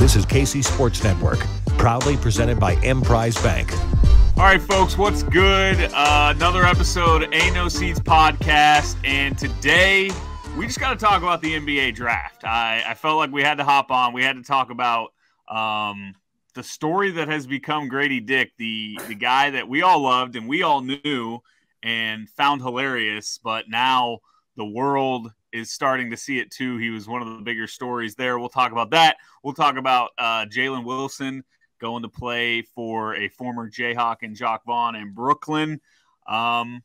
This is KC Sports Network, proudly presented by Emprise Bank. All right, folks, what's good? Another episode of Ain't No Seats podcast, and today we just got to talk about the NBA draft. I felt like we had to hop on. We had to talk about the story that has become Gradey Dick, the guy that we all loved and we all knew and found hilarious, but now the world is starting to see it too. He was one of the bigger stories there. We'll talk about that. We'll talk about Jalen Wilson going to play for a former Jayhawk and Jacques Vaughn in Brooklyn. And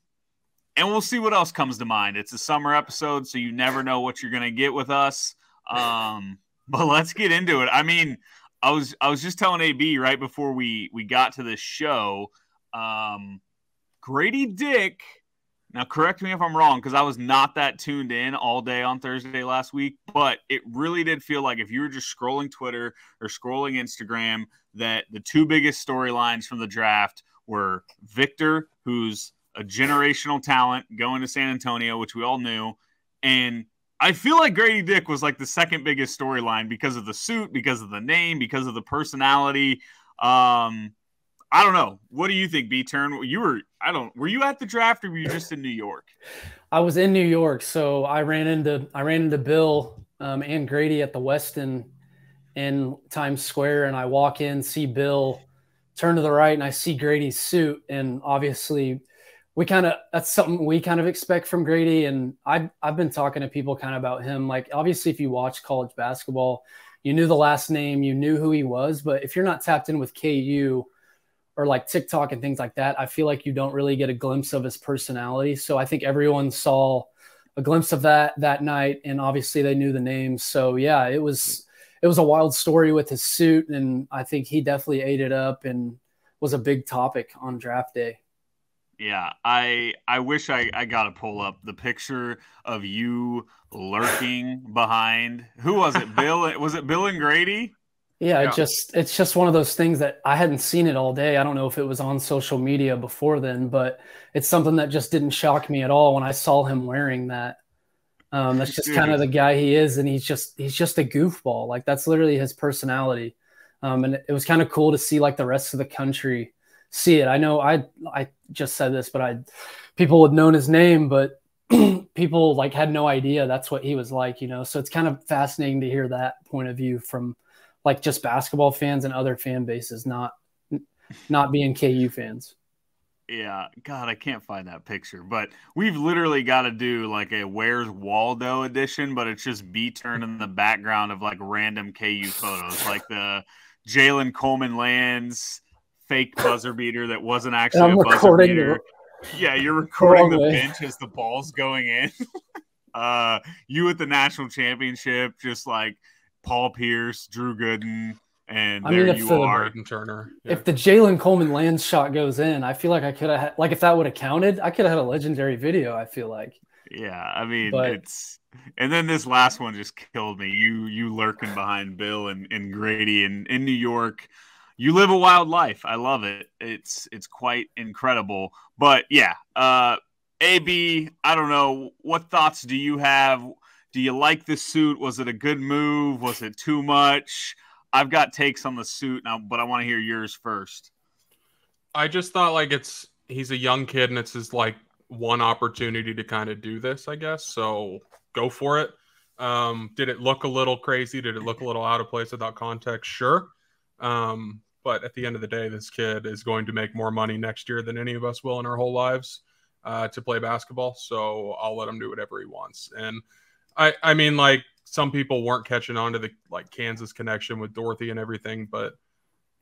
we'll see what else comes to mind. It's a summer episode, so you never know what you're going to get with us. But let's get into it. I mean, I was just telling AB right before we got to this show, Gradey Dick. Now, correct me if I'm wrong, because I was not that tuned in all day on Thursday last week, but it really did feel like if you were just scrolling Twitter or scrolling Instagram, that the two biggest storylines from the draft were Victor, who's a generational talent going to San Antonio, which we all knew, and I feel like Gradey Dick was like the second biggest storyline because of the suit, because of the name, because of the personality. I don't know. What do you think, B-Turn? Were you at the draft or were you just in New York? I was in New York, so I ran into Bill and Grady at the Westin in Times Square, and I walk in, see Bill, turn to the right, and I see Grady's suit, and obviously that's something we kind of expect from Grady. And I've been talking to people kind of about him. Like, obviously, if you watch college basketball, you knew the last name, you knew who he was, but if you're not tapped in with KU or like TikTok and things like that, I feel like you don't really get a glimpse of his personality. So I think everyone saw a glimpse of that night, and obviously they knew the names. So yeah, it was a wild story with his suit, and I think he definitely ate it up and was a big topic on draft day. Yeah, I wish I got to pull up the picture of you lurking behind. Who was it? Bill? Was it Bill and Grady? Yeah, it's just one of those things that I hadn't seen it all day. I don't know if it was on social media before then, but it's something that just didn't shock me at all when I saw him wearing that. That's just kind of the guy he is, and he's just a goofball. Like, that's literally his personality. And it was kind of cool to see like the rest of the country see it. I know I just said this, but people had known his name, but people like had no idea that's what he was like, you know. So it's kind of fascinating to hear that point of view from like just basketball fans and other fan bases, not being KU fans. Yeah, God, I can't find that picture. But we've literally got to do like a Where's Waldo edition, but it's just B-Turn in the background of like random KU photos, like the Jalen Coleman Lands fake buzzer beater that wasn't actually a buzzer beater. Yeah, you're recording the bench as the ball's going in. You at the national championship, just like Paul Pierce, Drew Gooden, and there you are. Turner. Yeah. If the Jalen Coleman Lands shot goes in, I feel like I could have, like, if that would have counted, I could have had a legendary video, I feel like. Yeah, I mean, and then this last one just killed me. You lurking behind Bill and Grady in New York. You live a wild life. I love it. It's quite incredible. But yeah, AB, I don't know. What thoughts do you have? Do you like the suit? Was it a good move? Was it too much? I've got takes on the suit now, but I want to hear yours first. I just thought like he's a young kid and it's his like one opportunity to kind of do this, I guess. So go for it. Did it look a little crazy? Did it look a little out of place without context? Sure. But at the end of the day, this kid is going to make more money next year than any of us will in our whole lives to play basketball. So I'll let him do whatever he wants. And I mean, like, some people weren't catching on to the like Kansas connection with Dorothy and everything, but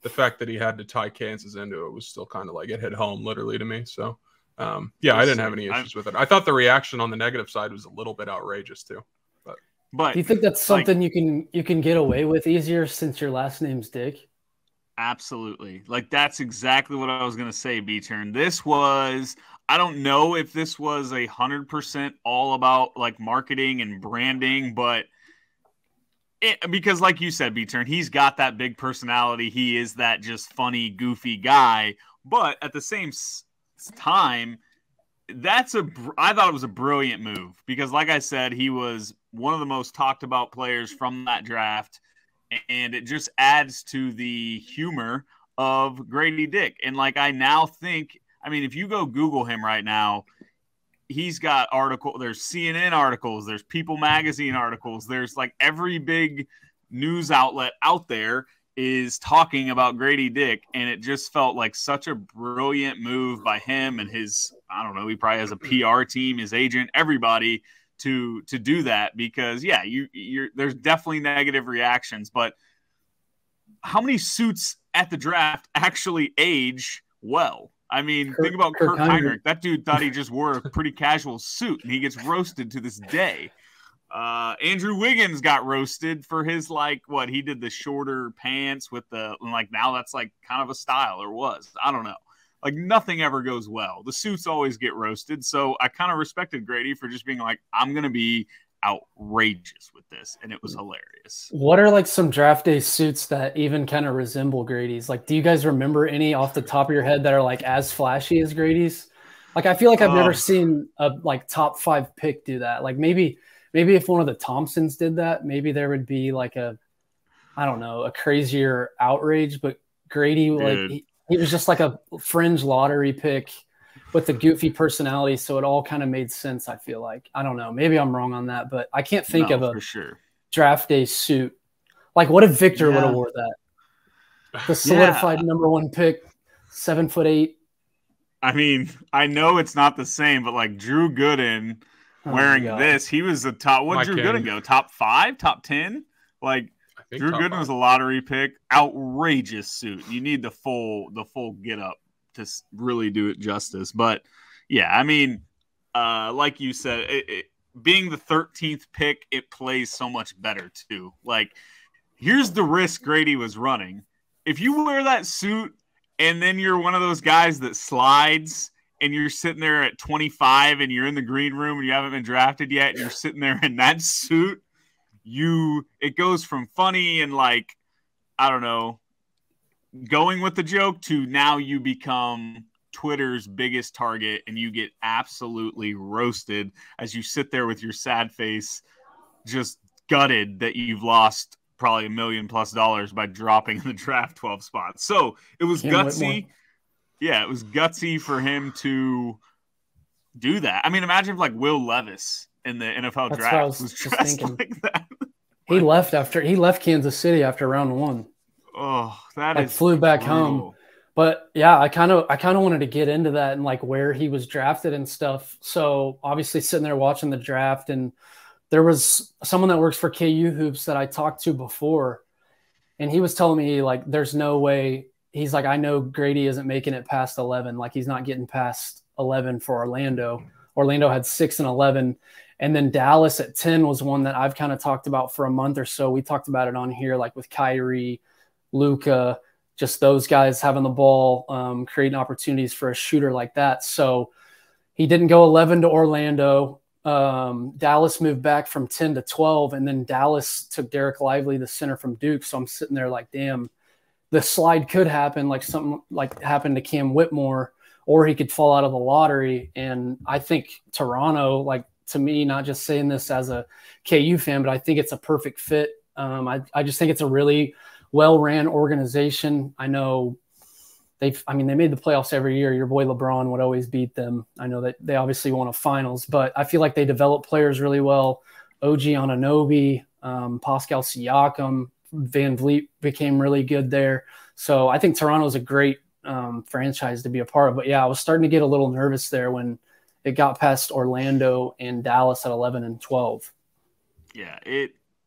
the fact that he had to tie Kansas into it was still kind of like it hit home literally to me. So yeah, I didn't have any issues with it. I thought the reaction on the negative side was a little bit outrageous too. But do you think that's something you can get away with easier since your last name's Dick? Absolutely. Like, that's exactly what I was going to say, B-Turn. This was, I don't know if this was 100% all about like marketing and branding, but because like you said, B-Turn, he's got that big personality. He is that just funny, goofy guy. But at the same time, I thought it was a brilliant move because like I said, he was one of the most talked about players from that draft. and it just adds to the humor of Gradey Dick. And like, I now think, I mean, if you go Google him right now, he's got there's CNN articles, there's People Magazine articles, there's like every big news outlet out there is talking about Gradey Dick, and it just felt like such a brilliant move by him and his, I don't know, he probably has a PR team, his agent, everybody to do that, because yeah, there's definitely negative reactions, but how many suits at the draft actually age well? I mean, think about Kirk Heinrich. That dude thought he just wore a pretty casual suit, and he gets roasted to this day. Andrew Wiggins got roasted for his, like, what he did, the shorter pants with the, like, now that's like kind of a style, or was, I don't know. Like, nothing ever goes well. The suits always get roasted. So I kind of respected Gradey for just being like, I'm going to be outrageous with this. And it was hilarious. What are like some draft day suits that even kind of resemble Grady's? Like, do you guys remember any off the top of your head that are like as flashy as Grady's? Like, I feel like I've never seen a like top 5 pick do that. Like maybe if one of the Thompsons did that, maybe there would be like a crazier outrage, but Gradey, like he was just like a fringe lottery pick with a goofy personality. So it all kind of made sense. I feel like, I don't know, maybe I'm wrong on that, but I can't think of a draft day suit. Like, what if Victor would have wore that? The solidified number 1 pick, 7'8". I mean, I know it's not the same, but like Drew Gooden wearing this, he was the top. What Drew Gooden go? Top 5, top 10? Like, Drew Gooden was a lottery pick. Outrageous suit. You need the full get up to really do it justice. But yeah, I mean, like you said, being the 13th pick, it plays so much better too. Like, here's the risk Gradey was running. If you wear that suit and then you're one of those guys that slides and you're sitting there at 25 and you're in the green room and you haven't been drafted yet, and you're sitting there in that suit, it goes from funny and like, I don't know, going with the joke to now you become Twitter's biggest target and you get absolutely roasted as you sit there with your sad face, just gutted that you've lost probably $1 million+ by dropping in the draft 12 spots. So it was gutsy. Yeah, it was gutsy for him to do that. I mean, imagine if like Will Levis in the NFL draft was dressed like that. He left Kansas City after round 1. Oh, that like flew back home. But yeah, I kind of wanted to get into that and like where he was drafted and stuff. So obviously sitting there watching the draft, and there was someone that works for KU Hoops that I talked to before, and he was telling me like, there's no way. He's like, I know Gradey isn't making it past 11. Like, he's not getting past 11 for Orlando. Orlando had 6 and 11. And then Dallas at 10 was one that I've kind of talked about for a month or so. We talked about it on here, like with Kyrie, Luka, just those guys having the ball, creating opportunities for a shooter like that. So he didn't go 11 to Orlando. Dallas moved back from 10 to 12. And then Dallas took Derek Lively, the center from Duke. So I'm sitting there like, damn, the slide could happen, like something like happened to Cam Whitmore, or he could fall out of the lottery. And I think Toronto, like, to me, not just saying this as a KU fan, but I think it's a perfect fit. I just think it's a really well-ran organization. I know they made the playoffs every year. Your boy LeBron would always beat them. I know that they obviously won a finals, but I feel like they develop players really well. OG Anunoby, Pascal Siakam, Van Vliet became really good there. So I think Toronto's a great franchise to be a part of. But yeah, I was starting to get a little nervous there when it got past Orlando and Dallas at 11 and 12. Yeah,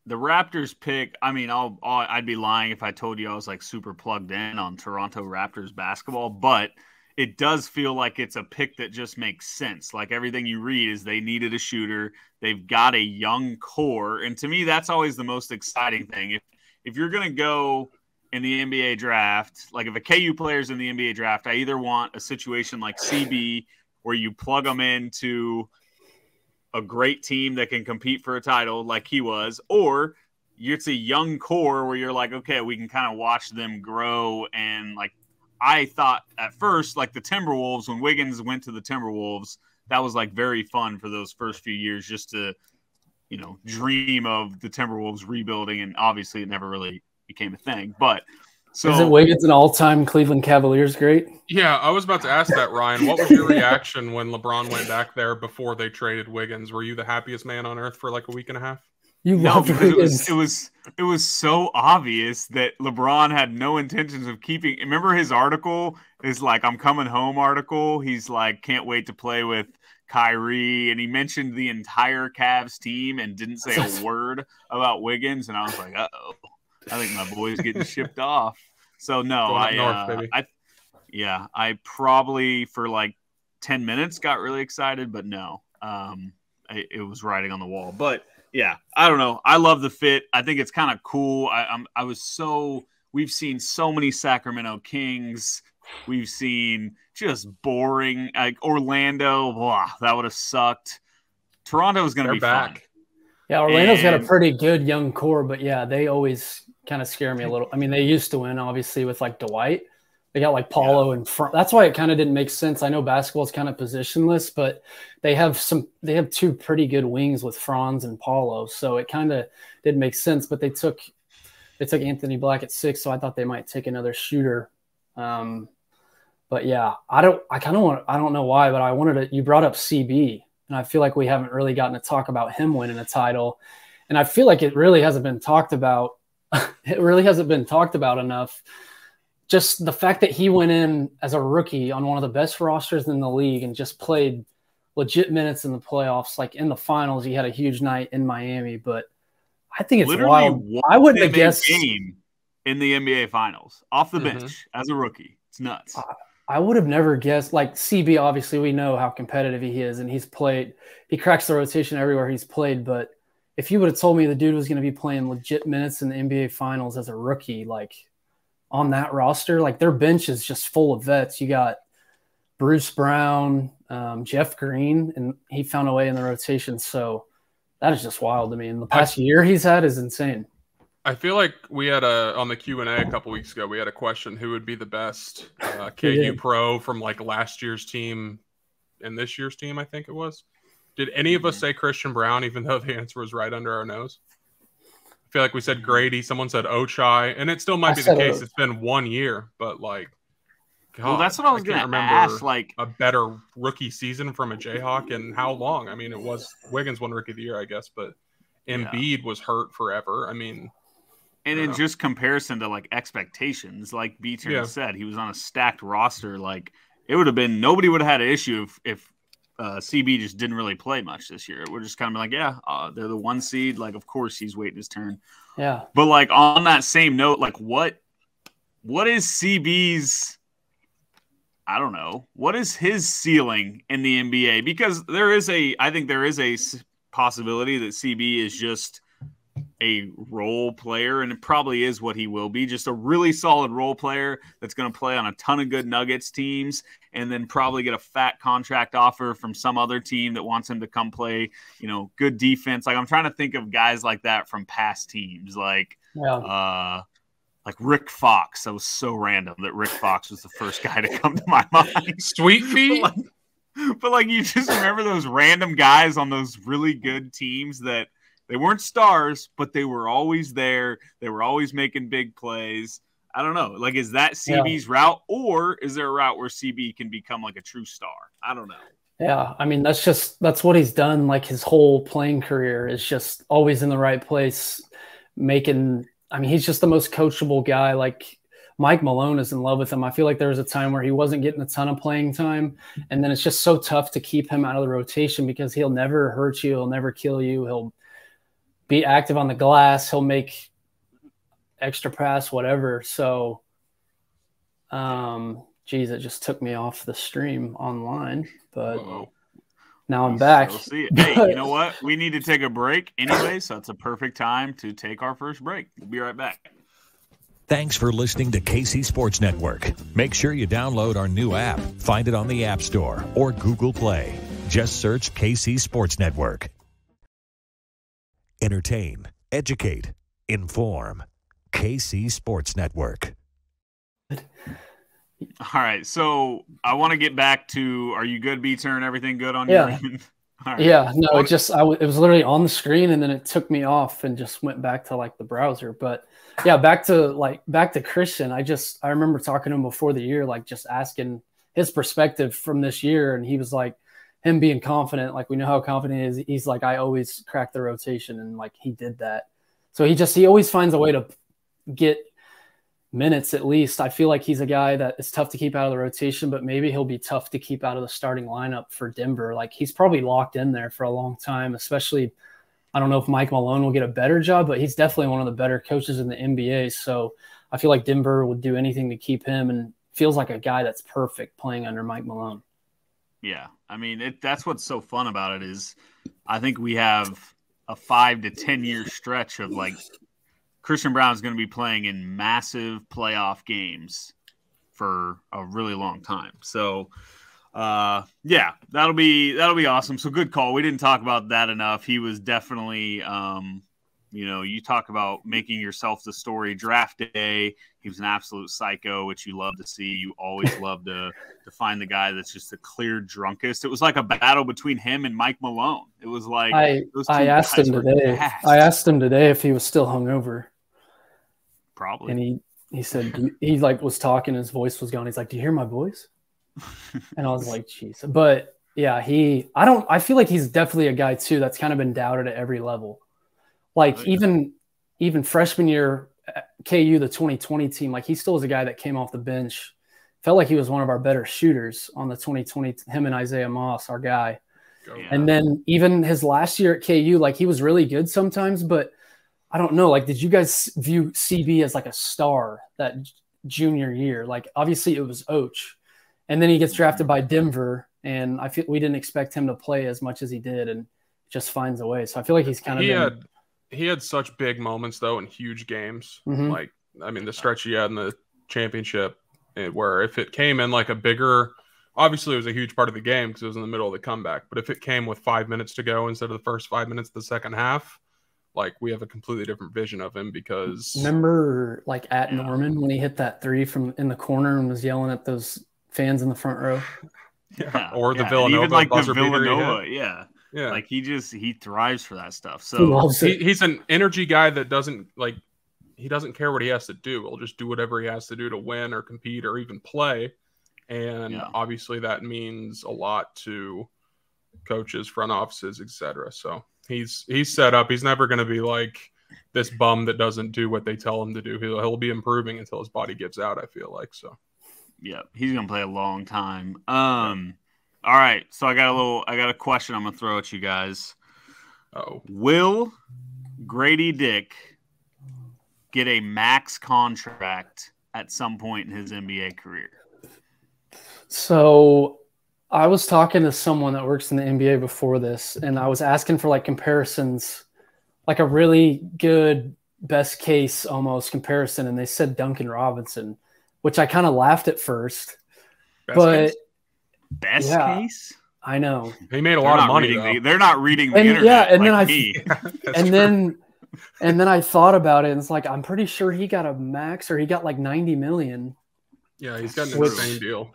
the Raptors pick, I mean, I'd be lying if I told you I was like super plugged in on Toronto Raptors basketball, but it does feel like it's a pick that just makes sense. Like, everything you read is they needed a shooter. They've got a young core. And to me, that's always the most exciting thing. If you're going to go in the NBA draft, like if a KU player's in the NBA draft, I either want a situation like CB where you plug them into a great team that can compete for a title like he was, or it's a young core where you're like, okay, we can kind of watch them grow. And like, I thought at first, like the Timberwolves, when Wiggins went to the Timberwolves, that was like very fun for those first few years, just to, dream of the Timberwolves rebuilding. And obviously it never really became a thing. But so isn't Wiggins an all-time Cleveland Cavaliers great? Yeah, I was about to ask that, Ryan. What was your reaction when LeBron went back there before they traded Wiggins? Were you the happiest man on earth for like a week and a half? No, because it was so obvious that LeBron had no intentions of keeping. Remember his article is like, "I'm coming home" article. He's like, can't wait to play with Kyrie, and he mentioned the entire Cavs team and didn't say a word about Wiggins. And I was like, uh-oh, I think my boy's getting shipped off. So no, I probably for like 10 minutes got really excited, but no, it was writing on the wall. But yeah, I don't know. I love the fit. I think it's kind of cool. We've seen so many Sacramento Kings. We've seen just boring, like Orlando. Blah, that would have sucked. Toronto is going to be back. fun. Yeah, Orlando's got a pretty good young core, but yeah, they always kind of scare me a little. I mean, they used to win, obviously, with like Dwight. They got like Paulo in front. That's why it kind of didn't make sense. I know basketball is kind of positionless, but they have two pretty good wings with Franz and Paulo, so it kind of didn't make sense. But they took Anthony Black at 6, so I thought they might take another shooter. But yeah, I don't know why, but I wanted to. You brought up CB, and I feel like we haven't really gotten to talk about him winning a title, and I feel like it really hasn't been talked about. It really hasn't been talked about enough. Just the fact that he went in as a rookie on one of the best rosters in the league and just played legit minutes in the playoffs, like in the finals, he had a huge night in Miami. But I think it's literally wild. I wouldn't have guessed game in the NBA Finals off the bench as a rookie. It's nuts. I would have never guessed. Like CB, obviously, we know how competitive he is, and he cracks the rotation everywhere he's played. But if you would have told me the dude was going to be playing legit minutes in the NBA Finals as a rookie, like on that roster, like their bench is just full of vets. You got Bruce Brown, Jeff Green, and he found a way in the rotation. So that is just wild to me. And the past year he's had is insane. I feel like we had on the Q&A a couple weeks ago, we had a question, who would be the best KU pro from like last year's team and this year's team, I think it was. Did any of us say Christian Braun, even though the answer was right under our nose? I feel like we said Grady. Someone said Ochai, and it still might be the case. It's been 1 year, but like, God, well, that's what I was going to ask. Like a better rookie season from a Jayhawk, and how long? I mean, it was Wiggins won Rookie of the Year, I guess, but Embiid was hurt forever. I mean, and in just comparison to like expectations, like B-Turn said, he was on a stacked roster. Like it would have been, nobody would have had an issue if CB just didn't really play much this year. We're just kind of like, they're the 1 seed. Like, of course he's waiting his turn. Yeah. But like on that same note, like what is CB's, I don't know, what is his ceiling in the NBA? Because I think there is a possibility that CB is just a role player, and it probably is what he will be, just a really solid role player that's going to play on a ton of good Nuggets teams and then probably get a fat contract offer from some other team that wants him to come play, good defense. Like I'm trying to think of guys like that from past teams, like Rick Fox. That was so random that Rick Fox was the first guy to come to my mind. Sweet feet. But you just remember those random guys on those really good teams that they weren't stars, but they were always there. They were always making big plays. I don't know. Like, is that CB's route, or is there a route where CB can become like a true star? I don't know. Yeah, I mean, that's what he's done. Like his whole playing career is just always in the right place, he's just the most coachable guy. Like Mike Malone is in love with him. I feel like there was a time where he wasn't getting a ton of playing time, and then it's just so tough to keep him out of the rotation because he'll never hurt you. He'll never kill you. He'll be active on the glass. He'll make extra pass, whatever. So, it just took me off the stream online, but now I'm back. Hey, you know what? We need to take a break anyway, so it's a perfect time to take our first break. We'll be right back. Thanks for listening to KC Sports Network. Make sure you download our new app. Find it on the App Store or Google Play. Just search KC Sports Network. Entertain, educate, inform. KC Sports Network. All right, so I want to get back to, are you good, B-Turn? Everything good on your end? All right. Yeah, no, it was literally on the screen and then it took me off and just went back to like the browser. But yeah, back to Christian. I remember talking to him before the year, like just asking his perspective from this year. And he was like, him being confident, like we know how confident he is. He's like, I always crack the rotation, and like he did that. So he always finds a way to get minutes at least. I feel like he's a guy that is tough to keep out of the rotation, but maybe he'll be tough to keep out of the starting lineup for Denver. Like he's probably locked in there for a long time, especially I don't know if Mike Malone will get a better job, but he's definitely one of the better coaches in the NBA. So I feel like Denver would do anything to keep him, and feels like a guy that's perfect playing under Mike Malone. Yeah. I mean, that's what's so fun about it is I think we have a 5 to 10 year stretch of like Christian Braun is going to be playing in massive playoff games for a really long time. So, yeah, that'll be awesome. So good call. We didn't talk about that enough. He was definitely, you talk about making yourself the story. Draft day, he was an absolute psycho, which you love to see. You always love to find the guy that's just the clear drunkest. It was like a battle between him and Mike Malone. It was like I asked him today. I asked him today if he was still hungover. Probably. And he said he like was talking, his voice was gone. He's like, "Do you hear my voice?" And I was like, "Jeez." But yeah, I feel like he's definitely a guy too that's kind of been doubted at every level. Like even freshman year at KU, the 2020 team, like he still was a guy that came off the bench. Felt like he was one of our better shooters on the 2020, him and Isaiah Moss, our guy. Yeah. And then even his last year at KU, like he was really good sometimes, but I don't know. Like, did you guys view CB as like a star that junior year? Like, obviously it was Och, and then he gets drafted by Denver, and I feel we didn't expect him to play as much as he did, and just finds a way. So I feel like he's kind of he had such big moments though in huge games. Mm-hmm. Like, I mean, the stretch he had in the championship, where if it came in like a bigger, obviously it was a huge part of the game because it was in the middle of the comeback. But if it came with 5 minutes to go instead of the first 5 minutes of the second half, like we have a completely different vision of him. Because remember, like at Norman when he hit that three from in the corner and was yelling at those fans in the front row. Or the Villanova, even like buzzer the Villanova, yeah. Like he thrives for that stuff. So he's an energy guy that doesn't like. He doesn't care what he has to do. He'll just do whatever he has to do to win or compete or even play. And obviously that means a lot to coaches, front offices, etc. So he's set up. He's never going to be like this bum that doesn't do what they tell him to do. He'll be improving until his body gives out, I feel like. So yeah, he's going to play a long time. All right. So I got a question I'm going to throw at you guys. Will Gradey Dick get a max contract at some point in his NBA career? So I was talking to someone that works in the NBA before this, and I was asking for like comparisons, like a really good best case almost comparison. And they said Duncan Robinson, which I kind of laughed at first, Best case? I know. He made a lot of money. They're not reading the internet. And then I thought about it, and it's like I'm pretty sure he got a max, or he got like $90 million. Yeah, he's got an insane deal.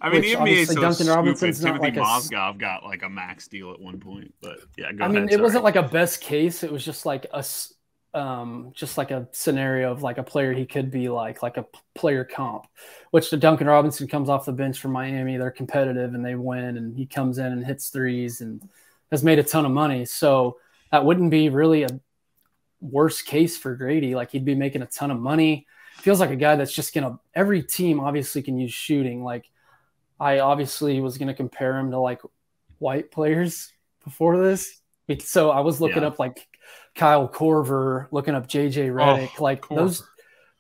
I mean, the NBA is so Duncan Robinson's stupid. not Timothy like Mozgov got like a max deal at one point, but yeah, go I ahead. mean, it wasn't like a best case. It was just like a scenario of like a player he could be like a player comp, which the Duncan Robinson comes off the bench from Miami. They're competitive and they win, and he comes in and hits threes and has made a ton of money. So that wouldn't be really a worst case for Gradey. Like he'd be making a ton of money. Feels like a guy that's just every team obviously can use shooting. Like I obviously was going to compare him to like white players before this. So I was looking up like Kyle Korver, looking up JJ Redick.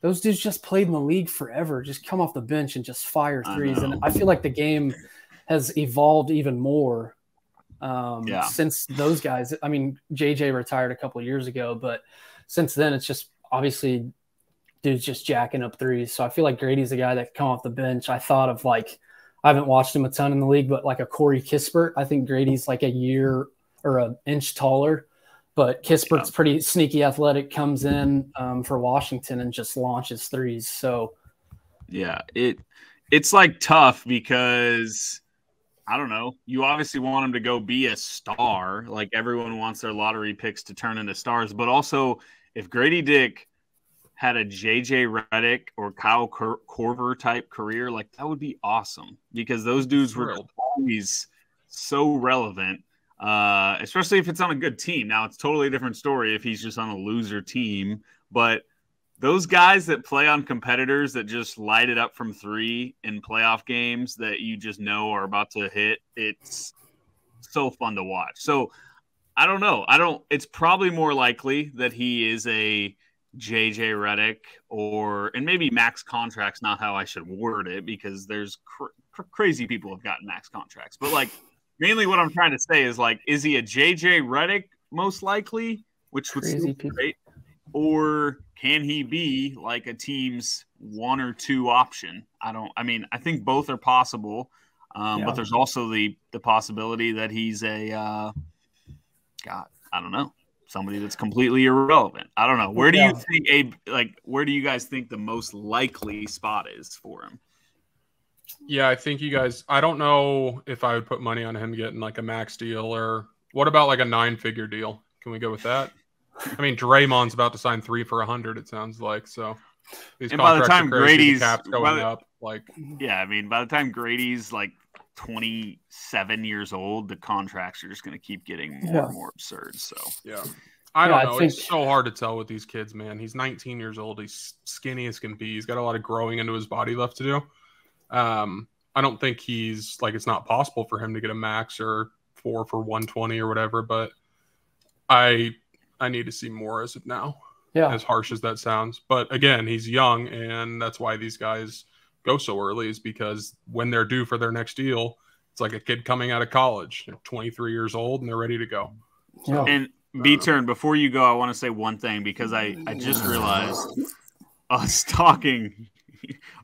Those dudes just played in the league forever. Just come off the bench and just fire threes. And I feel like the game has evolved even more since those guys. I mean, JJ retired a couple of years ago, but since then it's just obviously dudes just jacking up threes. So I feel like Grady's a guy that can come off the bench. I thought of like, I haven't watched him a ton in the league, but like a Corey Kispert. I think Grady's like a year or an inch taller, but Kispert's pretty sneaky athletic, comes in for Washington and just launches threes. So yeah, it's like tough because I don't know. You obviously want him to go be a star. Like everyone wants their lottery picks to turn into stars. But also, if Gradey Dick had a JJ Redick or Kyle Korver type career, like that would be awesome because those dudes were always so relevant, especially if it's on a good team. Now, it's totally a different story if he's just on a loser team. But those guys that play on competitors that just light it up from three in playoff games that you just know are about to hit, it's so fun to watch. So I don't know. It's probably more likely that he is a JJ Redick and maybe max contracts, not how I should word it because there's crazy people have gotten max contracts. But like mainly what I'm trying to say is like, is he a JJ Redick most likely, which would seem great? Or can he be like a team's 1 or 2 option? I think both are possible. But there's also the possibility that he's I don't know, somebody that's completely irrelevant. I don't know. Where do you think where do you guys think the most likely spot is for him? Yeah, I think I don't know if I would put money on him getting like a max deal or what about like a 9-figure deal? Can we go with that? I mean, Draymond's about to sign 3 for $100. It sounds like so. And by the time Grady's going up, like by the time Grady's like 27 years old, the contracts are just going to keep getting more and more absurd. So I don't know. It's so hard to tell with these kids, man. He's 19 years old. He's skinny as can be. He's got a lot of growing into his body left to do. I don't think he's like it's not possible for him to get a max or 4 for 120 or whatever. But I need to see more as of now. Yeah, as harsh as that sounds. But again, he's young, and that's why these guys go so early is because when they're due for their next deal, it's like a kid coming out of college. They're 23 years old, and they're ready to go. So, and B-Turn, before you go, I want to say one thing because I just realized us talking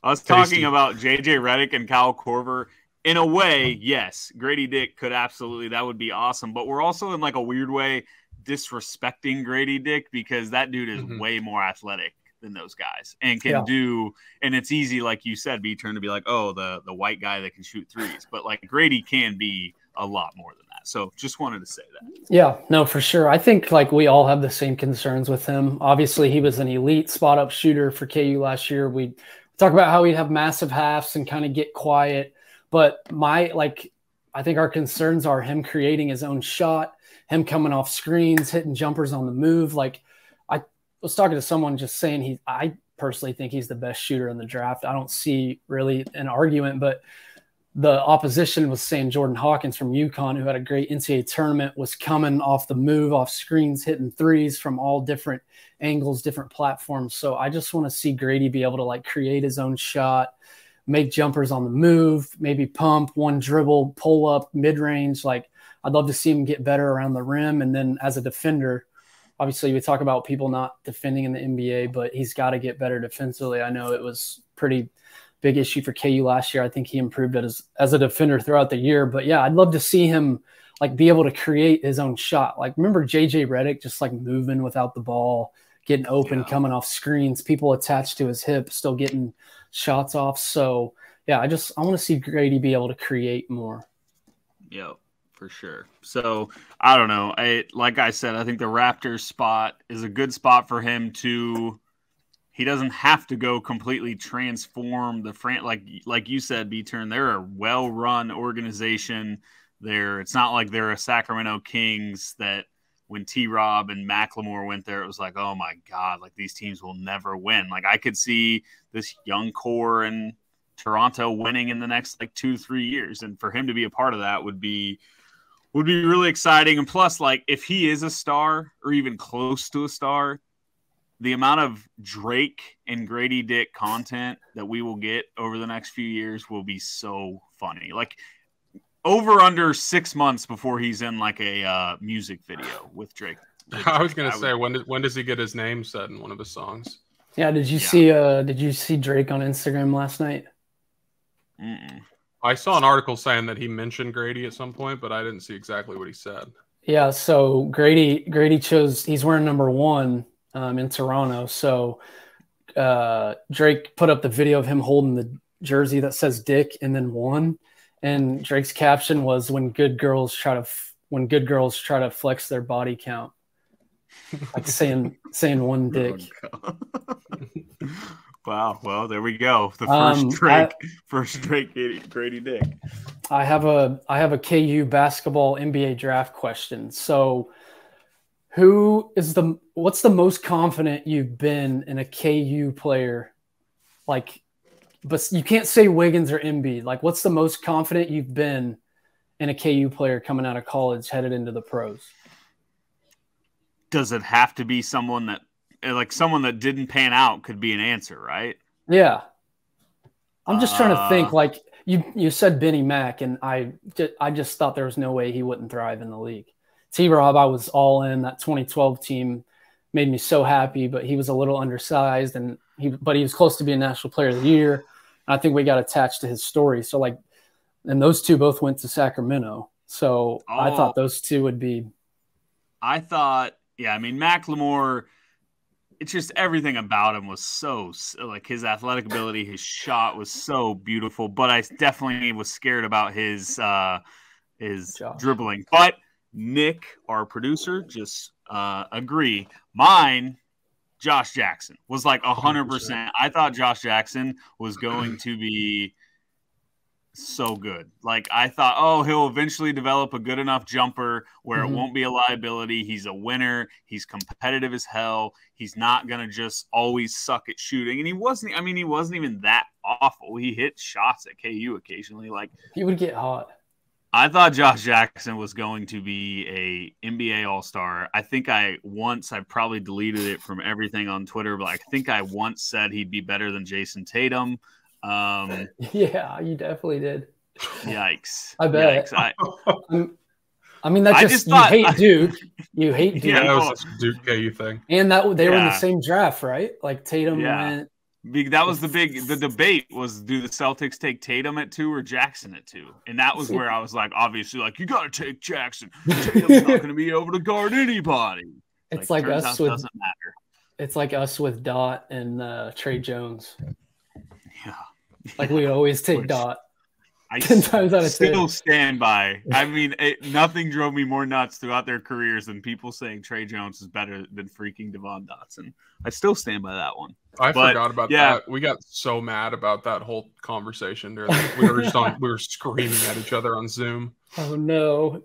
about JJ Redick and Kyle Korver. In a way, yes, Gradey Dick could absolutely, that would be awesome. But we're also in like a weird way disrespecting Gradey Dick because that dude is way more athletic than those guys and can do, and it's easy, like you said, B-Turn, to be like, oh, the white guy that can shoot threes. But like Gradey can be a lot more than that. So just wanted to say that. Yeah, no, for sure. I think like we all have the same concerns with him. Obviously, he was an elite spot up shooter for KU last year. We talk about how he'd have massive halves and kind of get quiet. But I think our concerns are him creating his own shot, him coming off screens, hitting jumpers on the move. Like I was talking to someone just saying I personally think he's the best shooter in the draft. I don't see really an argument, but the opposition was saying Jordan Hawkins from UConn, who had a great NCAA tournament, was coming off the move, off screens, hitting threes from all different angles, different platforms. So I just want to see Gradey be able to like create his own shot, make jumpers on the move, maybe pump, one dribble, pull up, mid-range. Like I'd love to see him get better around the rim. And then as a defender, obviously we talk about people not defending in the NBA, but he's got to get better defensively. I know it was pretty big issue for KU last year. I think he improved it as a defender throughout the year. But yeah, I'd love to see him like be able to create his own shot. Like remember JJ Redick just like moving without the ball, getting open, coming off screens, people attached to his hip, still getting shots off. So yeah, I want to see Gradey be able to create more. Yep, for sure. So I don't know. Like I said, I think the Raptors spot is a good spot for him to. He doesn't have to go completely transform the like you said, B-Turn. They're a well-run organization. It's not like they're a Sacramento Kings that when T-Rob and McLemore went there, it was like, oh my God, like these teams will never win. Like I could see this young core in Toronto winning in the next like 2-3 years. And for him to be a part of that would be really exciting. And plus, like if he is a star or even close to a star, the amount of Drake and Gradey Dick content that we will get over the next few years will be so funny. Like over under 6 months before he's in like a music video with Drake. I was going to say, when does he get his name said in one of his songs? Yeah. Did you see Drake on Instagram last night? I saw an article saying that he mentioned Gradey at some point, but I didn't see exactly what he said. Yeah. So Gradey chose, he's wearing number 1 in Toronto. So Drake put up the video of him holding the jersey that says Dick and then 1. And Drake's caption was when good girls try to flex their body count. Like saying one dick. Oh, wow. Well, there we go. The first Drake Gradey Dick. I have a KU basketball NBA draft question. So what's the most confident you've been in a KU player? Like, but you can't say Wiggins or Embiid. Like, what's the most confident you've been in a KU player coming out of college headed into the pros? Does it have to be someone that didn't pan out could be an answer, right? Yeah. I'm just trying to think. Like you said Benny Mack, and I just thought there was no way he wouldn't thrive in the league. T-Rob, I was all in. That 2012 team made me so happy, but he was a little undersized, but he was close to being National Player of the Year. And I think we got attached to his story. So and those two both went to Sacramento. So I thought those two would be. I thought, yeah, I mean, Macklemore, it's just everything about him was so, like, his athletic ability, his shot was so beautiful, but I definitely was scared about his dribbling. But Nick, our producer, just agree. Mine, Josh Jackson, was like 100%. I thought Josh Jackson was going to be so good. Like, I thought, he'll eventually develop a good enough jumper where it won't be a liability. He's a winner. He's competitive as hell. He's not going to just always suck at shooting. And he wasn't even that awful. He hit shots at KU occasionally. Like, he would get hot. I thought Josh Jackson was going to be a NBA All-Star. I think I probably deleted it from everything on Twitter, but I think I once said he'd be better than Jason Tatum. Yeah, you definitely did. Yikes! I bet. Yikes. I mean, that's just you hate Duke. You hate Duke. Yeah, that was a Duke KU thing. And they were in the same draft, right? Like Tatum went. That was the debate was, do the Celtics take Tatum at 2 or Jackson at 2? And that was where I was like, obviously, like, you got to take Jackson. Tatum's not going to be able to guard anybody. It's like us with doesn't matter. It's like us with Dot and Trey Jones. Yeah. Like we always take Dot. I 10 times out of 10. Still stand by. I mean, nothing drove me more nuts throughout their careers than people saying Trey Jones is better than freaking Devon Dotson. I still stand by that one. I forgot about that. We got so mad about that whole conversation. We were screaming at each other on Zoom. Oh no!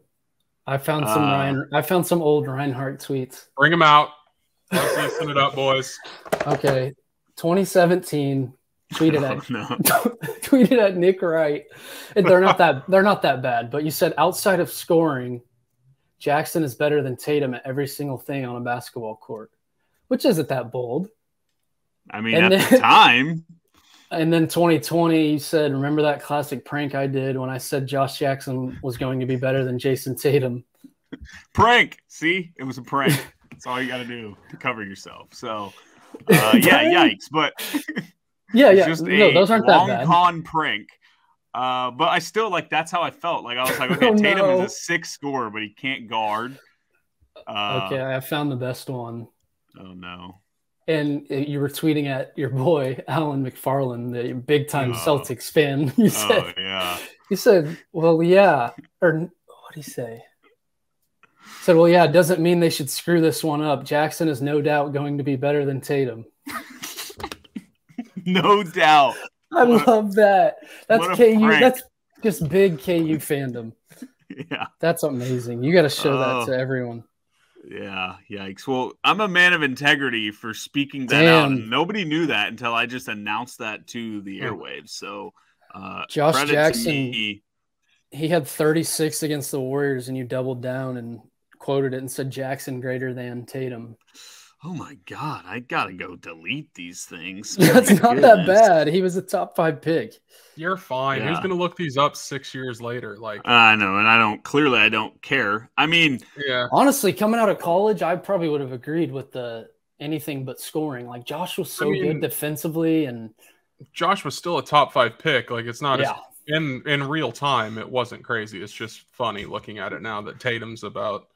I found some old Rinehart tweets. Bring them out. Let's listen it up, boys. Okay, 2017. Tweeted at Nick Wright. And they're not that bad, but you said outside of scoring, Jackson is better than Tatum at every single thing on a basketball court, which isn't that bold. I mean, the time. And then 2020, you said, remember that classic prank I did when I said Josh Jackson was going to be better than Jason Tatum? Prank. See, it was a prank. That's all you got to do to cover yourself. So, yikes. But yeah. Just those aren't that bad. Con prank. But I still, like, that's how I felt. Like, I was like, okay, Tatum is a 6 scorer, but he can't guard. Okay, I found the best one. Oh, no. And you were tweeting at your boy, Alan McFarland, the big-time Celtics fan. You said, well, yeah. Or what did he say? He said, well, yeah, it doesn't mean they should screw this one up. Jackson is no doubt going to be better than Tatum. No doubt. I love that. That's KU. Prank. That's just big KU fandom. Yeah. That's amazing. You got to show that to everyone. Yeah. Yikes. Well, I'm a man of integrity for speaking that out. And nobody knew that until I just announced that to the airwaves. So, Josh Jackson, he had 36 against the Warriors, and you doubled down and quoted it and said Jackson greater than Tatum. Oh my God, I gotta go delete these things. That's not that bad. He was a top 5 pick. You're fine. Yeah. Who's gonna look these up 6 years later? Like, I know, and I don't care. I mean, honestly, coming out of college, I probably would have agreed with the anything but scoring. Like, Josh was so good defensively, and Josh was still a top 5 pick. Like, it's not in real time. It wasn't crazy. It's just funny looking at it now that Tatum's about.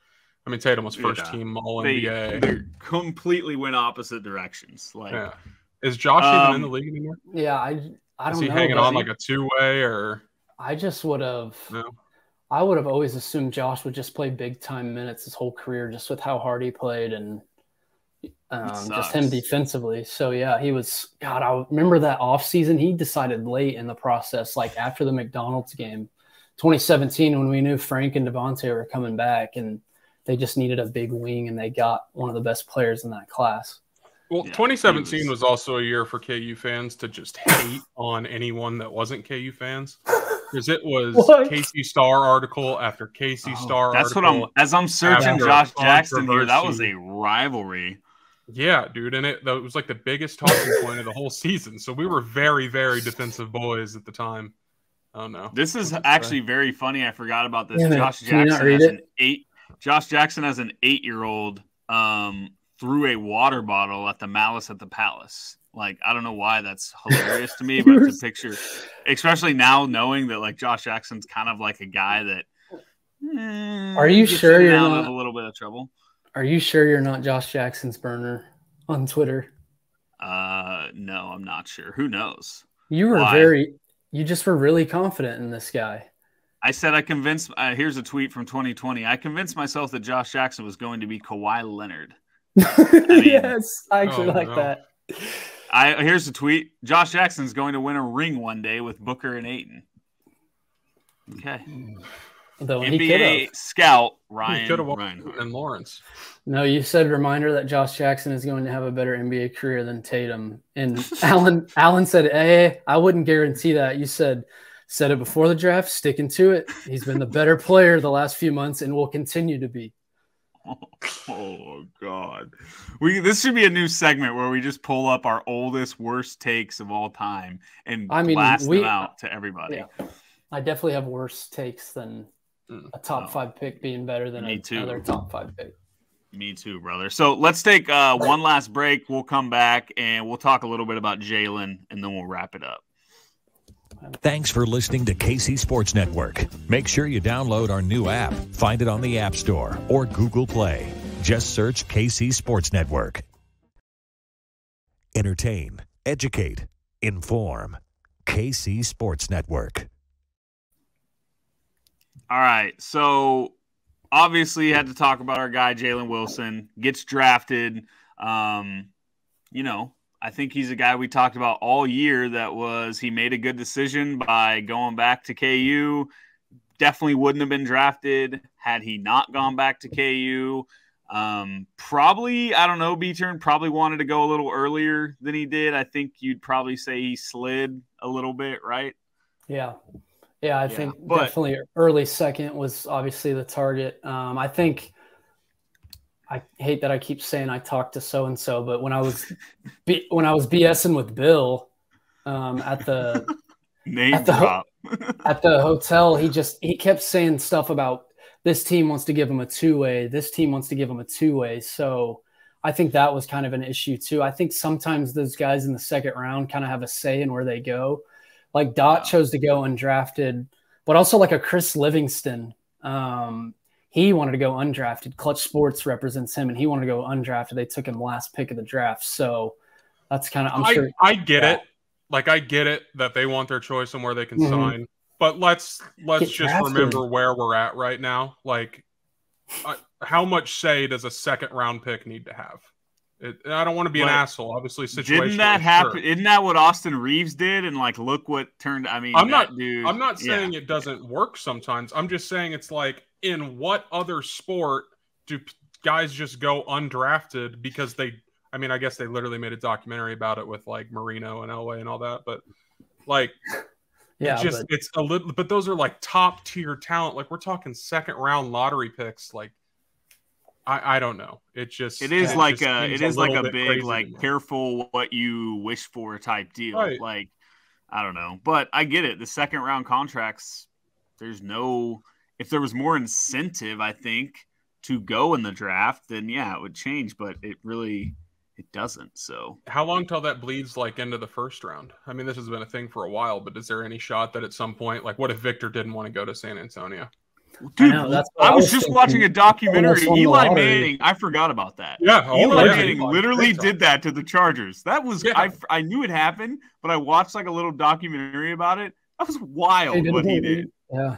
I mean, Tatum was first team All NBA. They completely went opposite directions. Like, is Josh even in the league anymore? Yeah, I don't know. Is he hanging on like a 2-way or? I just would have. No. I would have always assumed Josh would just play big time minutes his whole career, just with how hard he played and just him defensively. So yeah, he was. God, I remember that offseason. He decided late in the process, like after the McDonald's game, 2017, when we knew Frank and Devontae were coming back, and they just needed a big wing, and they got one of the best players in that class. Well, yeah, 2017 was also a year for KU fans to just hate on anyone that wasn't KU fans. Because it was Casey Starr article after Casey Starr that's article. What as I'm searching Josh Jackson here, that was a rivalry. Yeah, dude. And it was like the biggest talking point of the whole season. So we were very, very defensive boys at the time. Oh, no. This is actually very funny. I forgot about this. Yeah, Josh Jackson as an 8-year-old threw a water bottle at the Malice at the Palace. Like, I don't know why that's hilarious to me, but it's a picture, especially now knowing that like Josh Jackson's kind of like a guy that are you sure you're not a little bit of trouble? Are you sure you're not Josh Jackson's burner on Twitter? No, I'm not sure. Who knows? You just were really confident in this guy. I said I convinced here's a tweet from 2020. I convinced myself that Josh Jackson was going to be Kawhi Leonard. Yes, I actually like that. Here's a tweet. Josh Jackson's going to win a ring one day with Booker and Ayton. Okay. Though NBA scout Ryan Rinehart and Lawrence. No, you said reminder that Josh Jackson is going to have a better NBA career than Tatum. And Alan said, hey, I wouldn't guarantee that. You said it before the draft, sticking to it. He's been the better player the last few months and will continue to be. Oh God. This should be a new segment where we just pull up our oldest, worst takes of all time and blast them out to everybody. Yeah. I definitely have worse takes than a top 5 pick being better than another top 5 pick. Me too, brother. So let's take one last break. We'll come back and we'll talk a little bit about Jalen and then we'll wrap it up. Thanks for listening to KC Sports Network. Make sure you download our new app. Find it on the App Store or Google Play. Just search KC Sports Network. Entertain, educate, inform. KC Sports Network. All right, so obviously you had to talk about our guy Jalen Wilson. Gets drafted. I think he's a guy we talked about all year he made a good decision by going back to KU. Definitely wouldn't have been drafted had he not gone back to KU. Probably, I don't know, B-Turn probably wanted to go a little earlier than he did. I think you'd probably say he slid a little bit, right? Yeah. Yeah, I think definitely early second was obviously the target. I hate that I keep saying I talked to so-and-so, but when I was BSing with Bill at the hotel, he kept saying stuff about this team wants to give him a two-way. This team wants to give him a two-way. So I think that was kind of an issue too. I think sometimes those guys in the second round kind of have a say in where they go. Like Dot chose to go undrafted, but also like a Chris Livingston. He wanted to go undrafted. Clutch Sports represents him, and he wanted to go undrafted. They took him last pick of the draft. So that's kind of I get it. Like I get it that they want their choice and where they can sign. But let's just remember where we're at right now. Like how much say does a second round pick need to have? I don't want to be an asshole. Obviously, situation. Didn't that happen? Sure. Isn't that what Austin Reeves did? And like, look what turned. I mean, I'm not saying it doesn't work sometimes. I'm just saying it's like, in what other sport do guys just go undrafted because they? I mean, I guess they literally made a documentary about it with like Marino and Elway and all that. But like, it's a little. But those are like top tier talent. Like we're talking second round lottery picks. Like. I don't know. It is like a big like careful what you wish for type deal. Right. Like I don't know, but I get it. The second round contracts, if there was more incentive, I think to go in the draft, then it would change. But it doesn't. So how long till that bleeds like into the first round? I mean, this has been a thing for a while, but is there any shot that at some point, like, what if Victor didn't want to go to San Antonio? Dude, I was just watching a documentary. Eli Manning, I forgot about that. Yeah, Eli Manning literally did that to the Chargers. That was I knew it happened, but I watched like a little documentary about it. That was wild what he did. Yeah.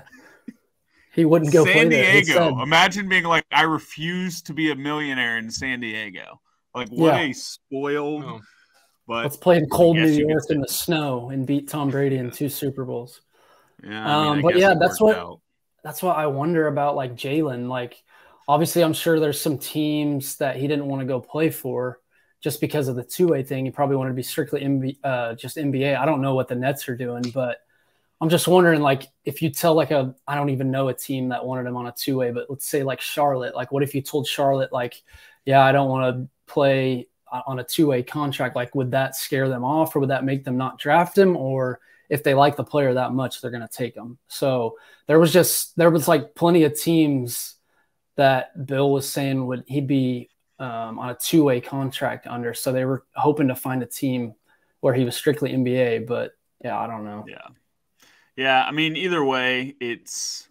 He wouldn't go San play Diego. Imagine being like, I refuse to be a millionaire in San Diego. Like, what a spoiled. Oh. But let's play in cold New York in the snow and beat Tom Brady in 2 Super Bowls. Yeah, but yeah, that's what I wonder about, like Jalen. Like, obviously, I'm sure there's some teams that he didn't want to go play for just because of the two-way thing. He probably wanted to be strictly just NBA. I don't know what the Nets are doing, but I'm just wondering, like, if you tell I don't even know a team that wanted him on a two-way, but let's say like Charlotte, like what if you told Charlotte, like, yeah, I don't want to play on a two-way contract, like would that scare them off, or would that make them not draft him? Or if they like the player that much, they're going to take him. So there was like plenty of teams that Bill was saying he'd be on a two-way contract under. So they were hoping to find a team where he was strictly NBA, but yeah, I don't know. Yeah, I mean, either way, it's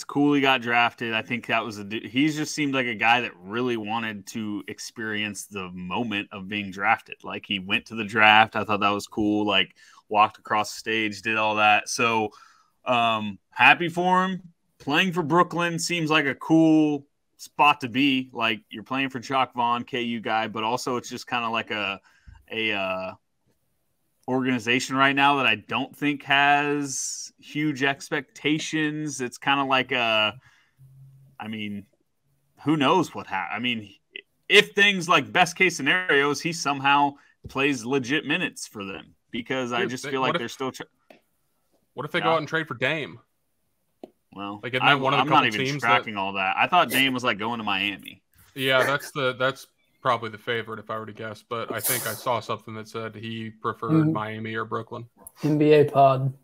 cool he got drafted. I think that was he just seemed like a guy that really wanted to experience the moment of being drafted. Like, he went to the draft. I thought that was cool. Like, walked across the stage, did all that. So happy for him. Playing for Brooklyn seems like a cool spot to be. Like, you're playing for Chalk Vaughn, KU guy, but also it's just kind of like a organization right now that I don't think has huge expectations. It's kind of like who knows what happens. I mean, if things like best case scenarios, he somehow plays legit minutes for them, because I just feel like they're still. What if they go out and trade for Dame? Well, like, I'm not even tracking all that. I thought Dame was like going to Miami. Yeah, that's probably the favorite if I were to guess, but I think I saw something that said he preferred Miami or Brooklyn. NBA pod.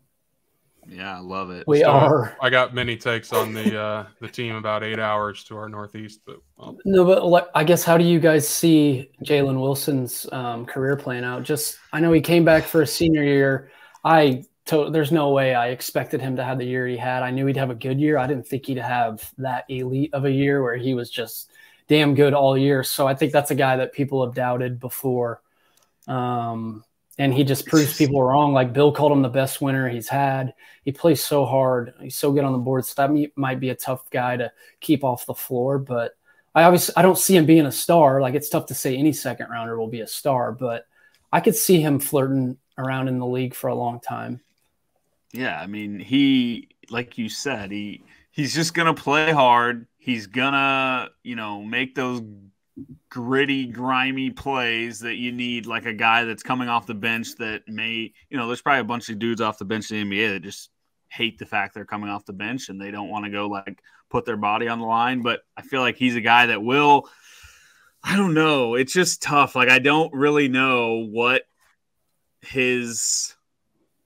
Yeah, I love it. I got many takes on the team about 8 hours to our northeast, but no, but I guess, how do you guys see Jalen Wilson's career playing out? I know he came back for a senior year. There's no way I expected him to have the year he had. I knew he'd have a good year. I didn't think he'd have that elite of a year where he was just damn good all year. So I think that's a guy that people have doubted before. And he just proves people wrong. Like, Bill called him the best winner he's had. He plays so hard. He's so good on the board. So that might be a tough guy to keep off the floor. But I don't see him being a star. Like, it's tough to say any second rounder will be a star, but I could see him flirting around in the league for a long time. Yeah, I mean, he, like you said, he's just going to play hard. He's going to, make those gritty, grimy plays that you need, like a guy that's coming off the bench that may, there's probably a bunch of dudes off the bench in the NBA that just hate the fact they're coming off the bench and they don't want to go, like, put their body on the line. But I feel like he's a guy that will, I don't know. It's just tough. Like, I don't really know what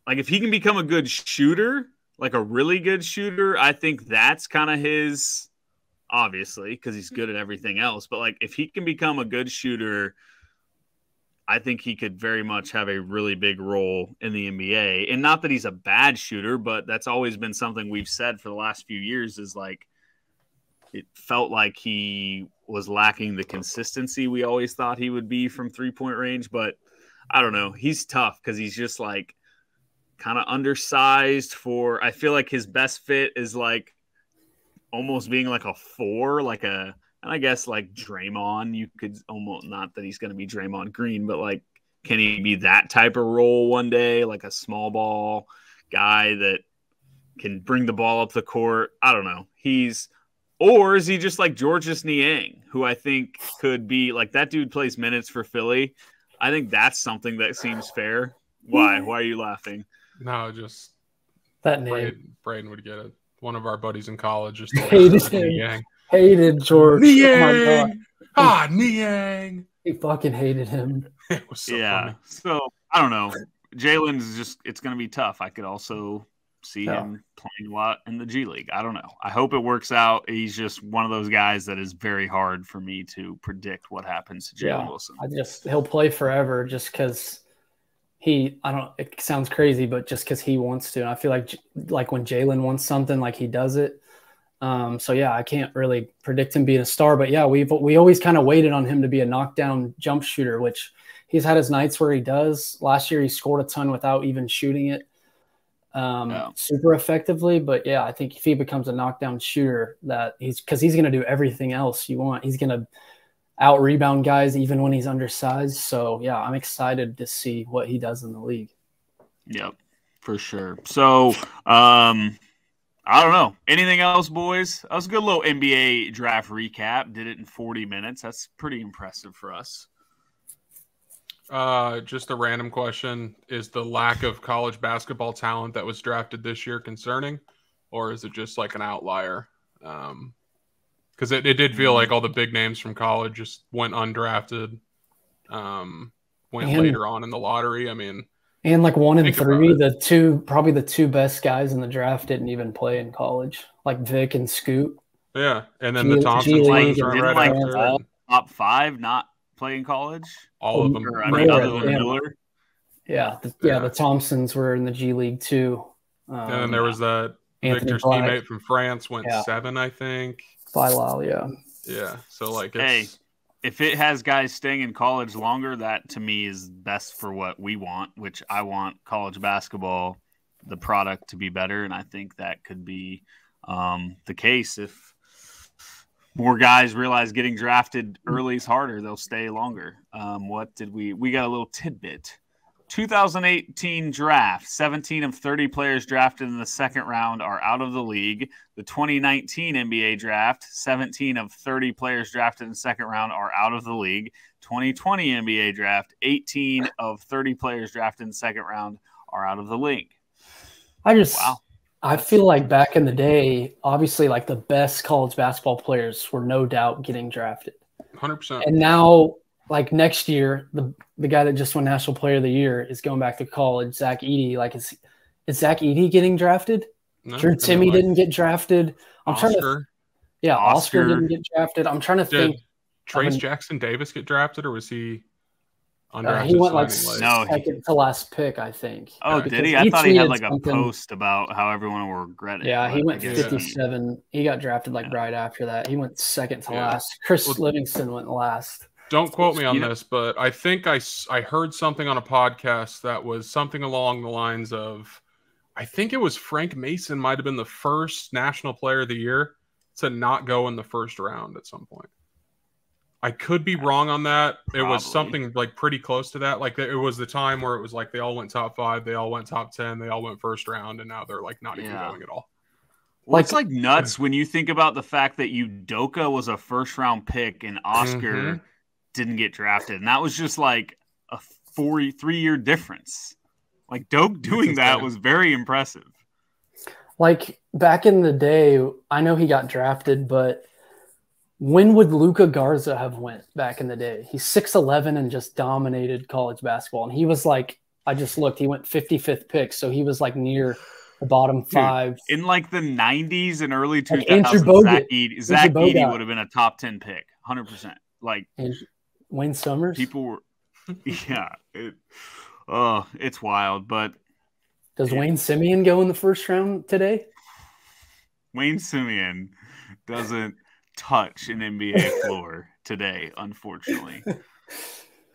if he can become a good shooter, like a really good shooter, I think that's kind of his, obviously, because he's good at everything else. But, like, if he can become a good shooter, I think he could very much have a really big role in the NBA. And not that he's a bad shooter, but that's always been something we've said for the last few years, is like, it felt like he was lacking the consistency we always thought he would be from 3-point range. But I don't know. He's tough because he's just like kind of undersized for, I feel like his best fit is like almost being like a 4, and I guess like Draymond, you could almost, not that he's going to be Draymond Green, but like, can he be that type of role one day? Like a small ball guy that can bring the ball up the court. I don't know. Or is he just like Georges Niang, who I think could be like, that dude plays minutes for Philly. I think that's something that seems fair. Why? Why are you laughing? No, just that name. Braiden would get it. One of our buddies in college just hated George. Niang. Niang. He fucking hated him. It was so funny. So I don't know. Jalen's just, it's going to be tough. I could also see him playing a lot in the G League. I don't know. I hope it works out. He's just one of those guys that is very hard for me to predict what happens to Jalen Wilson. He'll play forever just because it sounds crazy, but just because he wants to. And I feel like when Jalen wants something, like, he does it. I can't really predict him being a star, but yeah, we always kind of waited on him to be a knockdown jump shooter, which he's had his nights where he does. Last year, he scored a ton without even shooting it. super effectively. But yeah, I think if he becomes a knockdown shooter, he's going to do everything else you want. He's going to out rebound guys even when he's undersized. So yeah, I'm excited to see what he does in the league. Yep, for sure. So I don't know. Anything else, boys? That was a good little NBA draft recap. Did it in 40 minutes. That's pretty impressive for us. Just a random question. Is the lack of college basketball talent that was drafted this year concerning, or is it just like an outlier? Because it did feel like all the big names from college just went undrafted, later on in the lottery. I mean, and like 1 and 3, probably the two best guys in the draft didn't even play in college, like Vic and Scoot. Yeah, and then the Thompson twins are right after. All top 5 not play in college? All of them. Other than Miller? Yeah, the Thompsons were in the G League too. And then there was that Victor's teammate from France went 7, I think. Bilal, yeah. Yeah, so like hey, if it has guys staying in college longer, that to me is best for what we want, which I want college basketball, the product, to be better. And I think that could be the case. If more guys realize getting drafted early is harder, they'll stay longer. We got a little tidbit. 2018 draft, 17 of 30 players drafted in the second round are out of the league. The 2019 NBA draft, 17 of 30 players drafted in the second round are out of the league. 2020 NBA draft, 18 of 30 players drafted in the second round are out of the league. I feel like back in the day, obviously like the best college basketball players were no doubt getting drafted. 100%. And now, like next year, the guy that just won National Player of the Year is going back to college, Zach Edey. Like, is Zach Edey getting drafted? No, Drew Timmy didn't get drafted. Oscar didn't get drafted. I'm trying to think. Trace Jackson Davis get drafted, or was he undrafted? He went like second to last pick, I think. Oh, did he? I thought he had like a post about how everyone will regret it. Yeah, he went 57. He got drafted right after that. He went second to last. Chris Livingston went last. Don't quote me on this, but I think I heard something on a podcast that was something along the lines of, I think it was Frank Mason might have been the first National Player of the Year to not go in the first round at some point. I could be wrong on that. Probably. It was something like pretty close to that. Like it was the time where it was like they all went top 5, they all went top 10, they all went first round, and now they're like not even going at all. Well, it's like nuts when you think about the fact that Udoka was a first round pick and Oscar didn't get drafted, and that was just like a 3-year difference. Like Doak doing that was very impressive. Like back in the day, I know he got drafted, but when would Luka Garza have went back in the day? He's 6'11" and just dominated college basketball, and he was like, I just looked, he went 55th pick, so he was like near the bottom 5 in like the 90s and early 2000s. Zach Edey would have been a top 10 pick, 100%. Like. Wayne Summers? People were, it's wild. But does Wayne Simeon go in the first round today? Wayne Simeon doesn't touch an NBA floor today, unfortunately.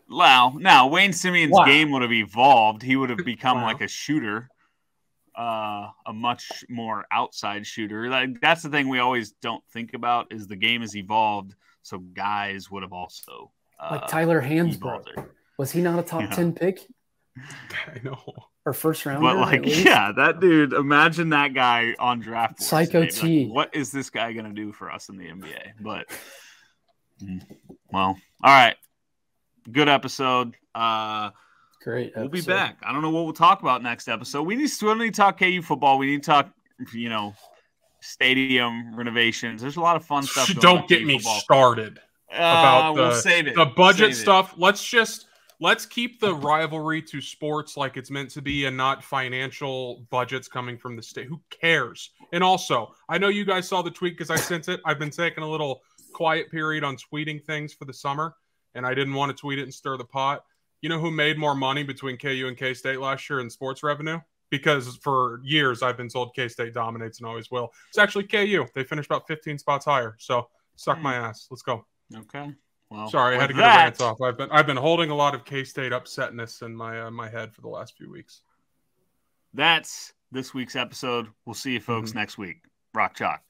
Now Wayne Simeon's game would have evolved. He would have become like a shooter, a much more outside shooter. That's the thing we always don't think about is the game has evolved, so guys would have also. Like Tyler Hansbrough. Was he not a top 10 pick? I know. Or first rounder? But like, that dude, imagine that guy on draft boards. Psycho T. Like, what is this guy going to do for us in the NBA? But, well, all right. Good episode. Great episode. We'll be back. I don't know what we'll talk about next episode. We need to talk KU football. We need to talk, stadium renovations. There's a lot of fun stuff. Don't get me started. About the budget stuff. Let's keep the rivalry to sports like it's meant to be and not financial budgets coming from the state. Who cares? And also, I know you guys saw the tweet because I sent it. I've been taking a little quiet period on tweeting things for the summer, and I didn't want to tweet it and stir the pot. You know who made more money between KU and K-State last year in sports revenue? Because for years I've been told K-State dominates and always will. It's actually KU. They finished about 15 spots higher. So suck my ass. Let's go. Okay. Well, sorry, I had to get a rant off. I've been holding a lot of K-State upsetness in my head for the last few weeks. That's this week's episode. We'll see you folks next week. Rock Chalk.